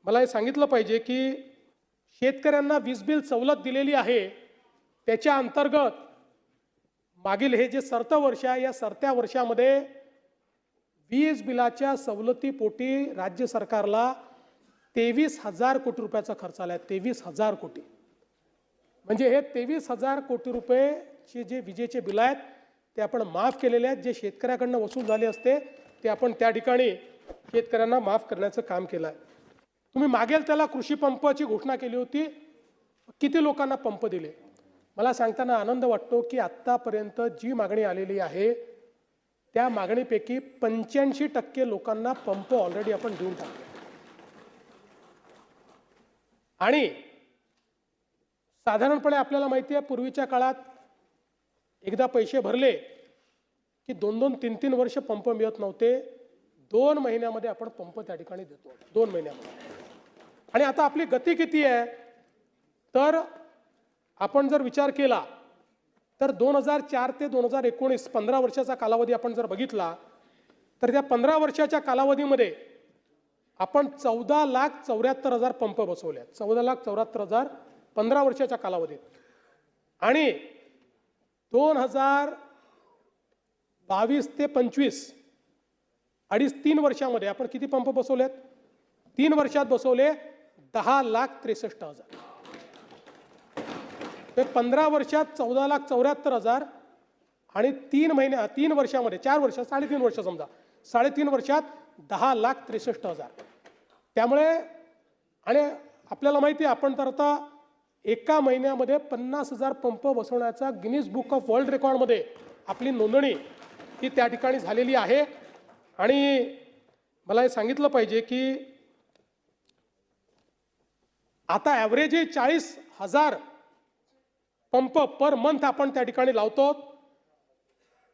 मला हे सांगितलं पाहिजे की शेतकऱ्यांना वीज बिल सवलत दिलेली आहे, त्याच्या अंतर्गत मागील हे जे सरतं वर्ष आहे, या सरत्या वर्षामध्ये वीज बिलाच्या सवलतीपोटी राज्य सरकारला 23,000 कोटी रुपयाचा खर्च आला आहे. 23,000 कोटी म्हणजे हे 23,000 कोटी रुपयेचे जे विजेचे बिल आहेत ते आपण माफ केलेले आहेत. जे शेतकऱ्याकडनं वसूल झाले असते ते आपण त्या ठिकाणी शेतकऱ्यांना माफ करण्याचं काम केलं आहे. तुम्ही मागेल त्याला कृषी पंपाची घोषणा केली होती, किती लोकांना पंप दिले? मला सांगताना आनंद वाटतो की आत्तापर्यंत जी मागणी आलेली आहे त्या मागणीपैकी 85% लोकांना पंप ऑलरेडी आपण देऊन टाकले. आणि साधारणपणे आपल्याला माहिती आहे, पूर्वीच्या काळात एकदा पैसे भरले की 2-2, 3-3 वर्ष पंप मिळत नव्हते. 2 महिन्यामध्ये आपण पंप त्या ठिकाणी देतो, 2 महिन्यामध्ये. आणि आता आपली गती किती आहे? तर आपण जर विचार केला तर 2004 ते 2019 15 वर्षाचा कालावधी आपण जर बघितला तर त्या 15 वर्षाच्या कालावधीमध्ये आपण 14,74,000 पंप बसवले. 14,74,000 15 वर्षाच्या कालावधीत. आणि 2022 ते 25 2.5-3 वर्षामध्ये आपण किती पंप बसवलेत? 3 वर्षात बसवले 10,63,000. ते 15 वर्षात 14,74,000 आणि 3 वर्षामध्ये 4 वर्ष 3.5 वर्ष समजा 3.5 वर्षात 10,63,000. त्यामुळे आणि आपल्याला माहिती आहे आपण तर आता एका महिन्यामध्ये 50,000 पंप बसवण्याचा गिनीज बुक ऑफ वर्ल्ड रेकॉर्डमध्ये आपली नोंदणी ही त्या ठिकाणी झालेली आहे. आणि मला हे सांगितलं पाहिजे की आता ॲव्हरेज 40,000 पंप पर मंथ आपण त्या ठिकाणी लावतो.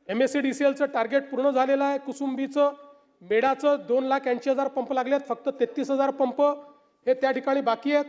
MSEDCLचं टार्गेट पूर्ण झालेलं आहे. कुसुंबीचं, मेडाचं 2,80,000 पंप लागलेत. फक्त 33,000 पंप हे त्या ठिकाणी बाकी आहेत.